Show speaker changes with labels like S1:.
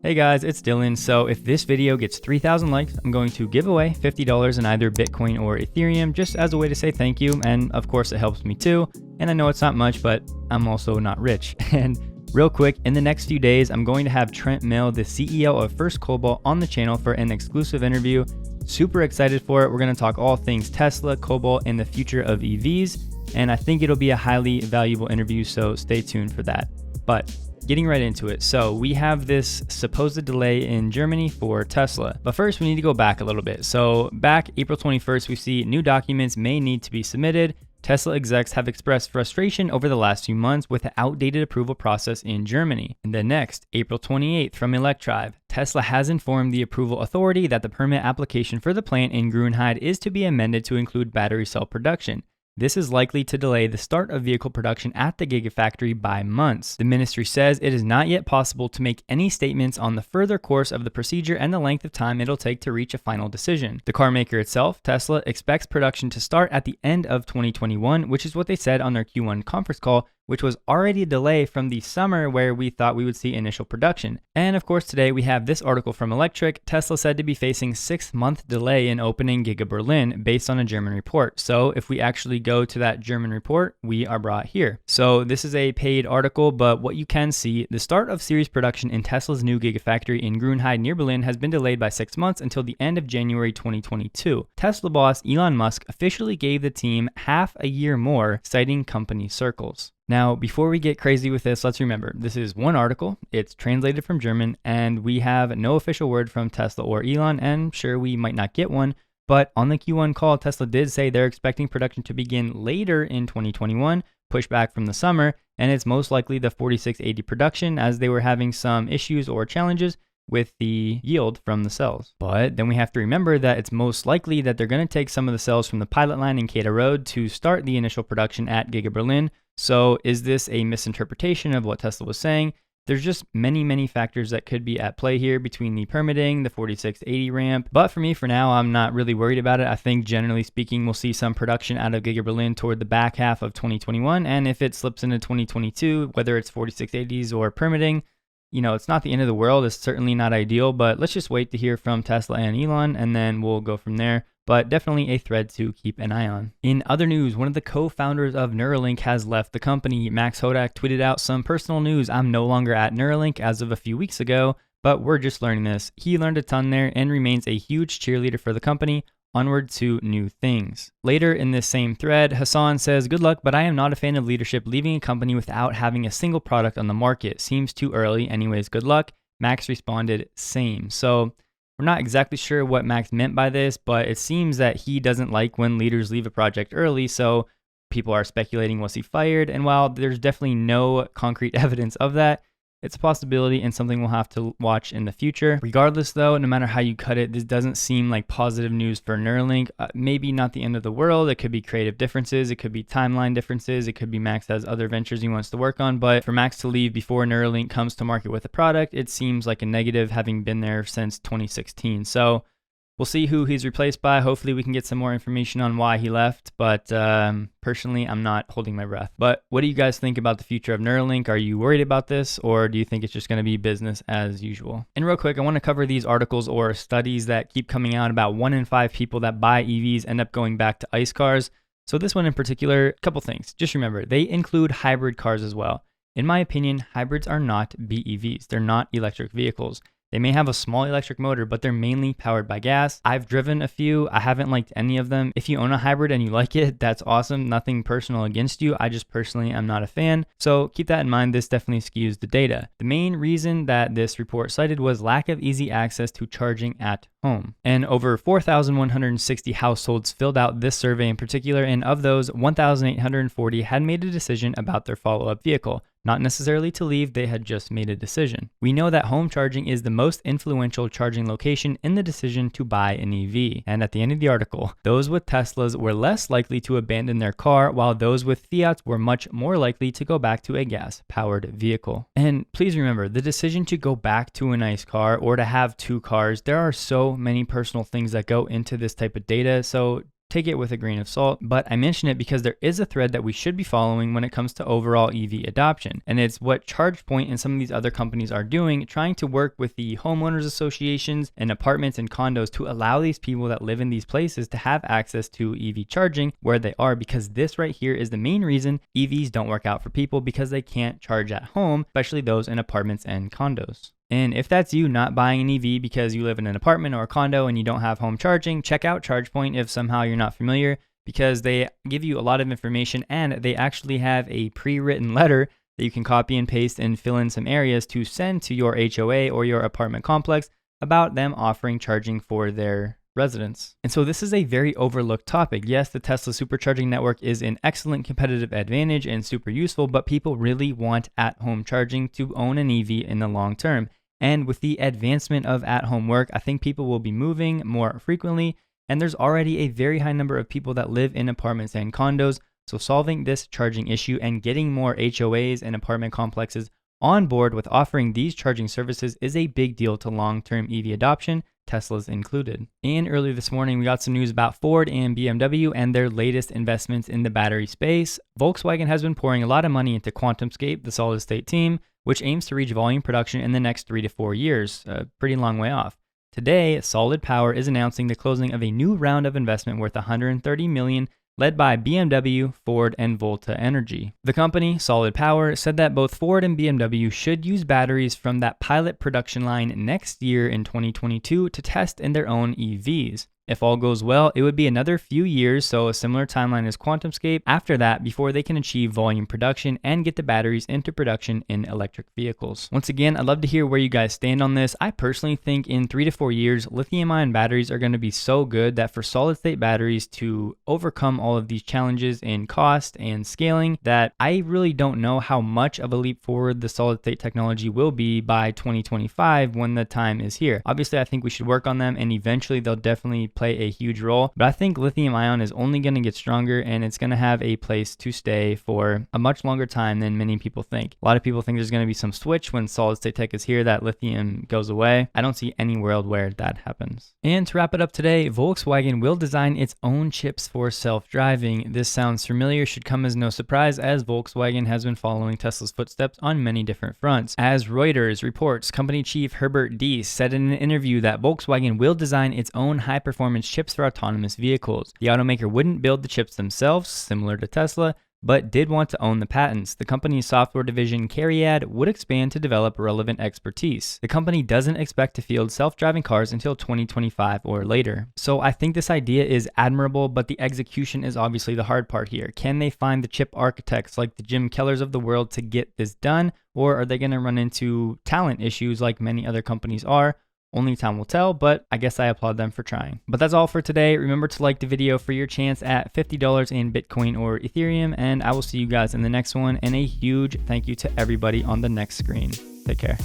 S1: Hey guys, it's Dylan. So if this video gets 3,000 likes, I'm going to give away $50 in either Bitcoin or Ethereum just as a way to say thank you. And of course it helps me too. And I know it's not much, but I'm also not rich. And real quick, in the next few days, I'm going to have Trent, Mell, the CEO of First Cobalt, on the channel for an exclusive interview. Super excited for it. We're going to talk all things Tesla, Cobalt, and the future of EVs. And I think it'll be a highly valuable interview, so stay tuned for that. But getting right into it. So we have this supposed delay in Germany for Tesla. But first we need to go back a little bit. So back April 21st, we see new documents may need to be submitted. Tesla execs have expressed frustration over the last few months with the outdated approval process in Germany. And then next, April 28th from Electrive, Tesla has informed the approval authority that the permit application for the plant in Grünheide is to be amended to include battery cell production. This is likely to delay the start of vehicle production at the Gigafactory by months. The ministry says it is not yet possible to make any statements on the further course of the procedure and the length of time it'll take to reach a final decision. The car maker itself, Tesla, expects production to start at the end of 2021, which is what they said on their Q1 conference call, which was already a delay from the summer where we thought we would see initial production. And of course, today we have this article from Electric. Tesla said to be facing 6-month delay in opening Giga Berlin based on a German report. So if we actually go to that German report, we are brought here. So this is a paid article, but what you can see, the start of series production in Tesla's new Gigafactory in Grünheide near Berlin has been delayed by 6 months until the end of January 2022. Tesla boss Elon Musk officially gave the team half a year more, citing company circles. Now, before we get crazy with this, let's remember, this is one article, it's translated from German, and we have no official word from Tesla or Elon, and sure, we might not get one, but on the Q1 call, Tesla did say they're expecting production to begin later in 2021, pushed back from the summer, and it's most likely the 4680 production as they were having some issues or challenges with the yield from the cells. But then we have to remember that it's most likely that they're going to take some of the cells from the pilot line in Kata Road to start the initial production at Giga Berlin. So is this a misinterpretation of what Tesla was saying? There's just many factors that could be at play here between the permitting, the 4680 ramp. But for me, for now, I'm not really worried about it. I think generally speaking, we'll see some production out of Giga Berlin toward the back half of 2021. And if it slips into 2022, whether it's 4680s or permitting, it's not the end of the world. It's certainly not ideal, but let's just wait to hear from Tesla and Elon, and then we'll go from there. But definitely a thread to keep an eye on. In other news, one of the co-founders of Neuralink has left the company. Max Hodak tweeted out some personal news. I'm no longer at Neuralink as of a few weeks ago, but we're just learning this. He learned a ton there and remains a huge cheerleader for the company. Onward to new things. Later in this same thread, Hassan says, "Good luck, but I am not a fan of leadership leaving a company without having a single product on the market. Seems too early. Anyways, good luck." Max responded, "Same." So we're not exactly sure what Max meant by this, but it seems that he doesn't like when leaders leave a project early, so people are speculating, was he fired? And while there's definitely no concrete evidence of that, it's a possibility and something we'll have to watch in the future. Regardless though, no matter how you cut it, this doesn't seem like positive news for Neuralink. Maybe not the end of the world. It could be creative differences. It could be timeline differences. It could be Max has other ventures he wants to work on. But for Max to leave before Neuralink comes to market with a product, it seems like a negative, having been there since 2016. So we'll see who he's replaced by. Hopefully we can get some more information on why he left, but personally, I'm not holding my breath. But what do you guys think about the future of Neuralink? Are you worried about this, or do you think it's just going to be business as usual? And real quick, I want to cover these articles or studies that keep coming out about 1 in 5 people that buy EVs end up going back to ICE cars. So this one in particular, a couple things. Just remember, they include hybrid cars as well. In my opinion, hybrids are not BEVs. They're not electric vehicles. They may have a small electric motor, but they're mainly powered by gas. I've driven a few. I haven't liked any of them. If you own a hybrid and you like it, that's awesome. Nothing personal against you. I just personally am not a fan. So keep that in mind. This definitely skews the data. The main reason that this report cited was lack of easy access to charging at home. And over 4,160 households filled out this survey in particular, and of those, 1,840 had made a decision about their follow-up vehicle. Not necessarily to leave, they had just made a decision. We know that home charging is the most influential charging location in the decision to buy an EV. And at the end of the article, those with Teslas were less likely to abandon their car, while those with Fiats were much more likely to go back to a gas-powered vehicle. And please remember, the decision to go back to a nice car or to have two cars, there are so many personal things that go into this type of data, so take it with a grain of salt, but I mention it because there is a thread that we should be following when it comes to overall EV adoption. And it's what ChargePoint and some of these other companies are doing, trying to work with the homeowners associations and apartments and condos to allow these people that live in these places to have access to EV charging where they are, because this right here is the main reason EVs don't work out for people, because they can't charge at home, especially those in apartments and condos. And if that's you not buying an EV because you live in an apartment or a condo and you don't have home charging, check out ChargePoint if somehow you're not familiar, because they give you a lot of information and they actually have a pre-written letter that you can copy and paste and fill in some areas to send to your HOA or your apartment complex about them offering charging for their residents. And so this is a very overlooked topic. Yes, the Tesla supercharging network is an excellent competitive advantage and super useful, but people really want at-home charging to own an EV in the long term. And with the advancement of at-home work, I think people will be moving more frequently, and there's already a very high number of people that live in apartments and condos. So solving this charging issue and getting more HOAs and apartment complexes on board with offering these charging services is a big deal to long-term EV adoption, Tesla's included. And earlier this morning, we got some news about Ford and BMW and their latest investments in the battery space. Volkswagen has been pouring a lot of money into QuantumScape, the solid-state team, which aims to reach volume production in the next 3 to 4 years, a pretty long way off. Today, Solid Power is announcing the closing of a new round of investment worth $130 million, led by BMW, Ford, and Volta Energy. The company, Solid Power, said that both Ford and BMW should use batteries from that pilot production line next year in 2022 to test in their own EVs. If all goes well, it would be another few years, so a similar timeline as QuantumScape, after that before they can achieve volume production and get the batteries into production in electric vehicles. Once again, I'd love to hear where you guys stand on this. I personally think in 3 to 4 years, lithium-ion batteries are going to be so good that for solid-state batteries to overcome all of these challenges in cost and scaling, that I really don't know how much of a leap forward the solid-state technology will be by 2025 when the time is here. Obviously, I think we should work on them, and eventually they'll definitely play a huge role, but I think lithium ion is only going to get stronger, and it's going to have a place to stay for a much longer time than many people think. A lot of people think there's going to be some switch when solid state tech is here that lithium goes away. I don't see any world where that happens. And to wrap it up today, Volkswagen will design its own chips for self-driving. This sounds familiar, should come as no surprise, as Volkswagen has been following Tesla's footsteps on many different fronts. As Reuters reports, company chief Herbert Diess said in an interview that Volkswagen will design its own high-performance chips for autonomous vehicles. The automaker wouldn't build the chips themselves, similar to Tesla, but did want to own the patents. The company's software division, Cariad, would expand to develop relevant expertise. The company doesn't expect to field self-driving cars until 2025 or later. So I think this idea is admirable, but the execution is obviously the hard part here. Can they find the chip architects like the Jim Kellers of the world to get this done, or are they going to run into talent issues like many other companies are? Only time will tell, but I guess I applaud them for trying. But that's all for today. Remember to like the video for your chance at $50 in Bitcoin or Ethereum, and I will see you guys in the next one. And a huge thank you to everybody on the next screen. Take care.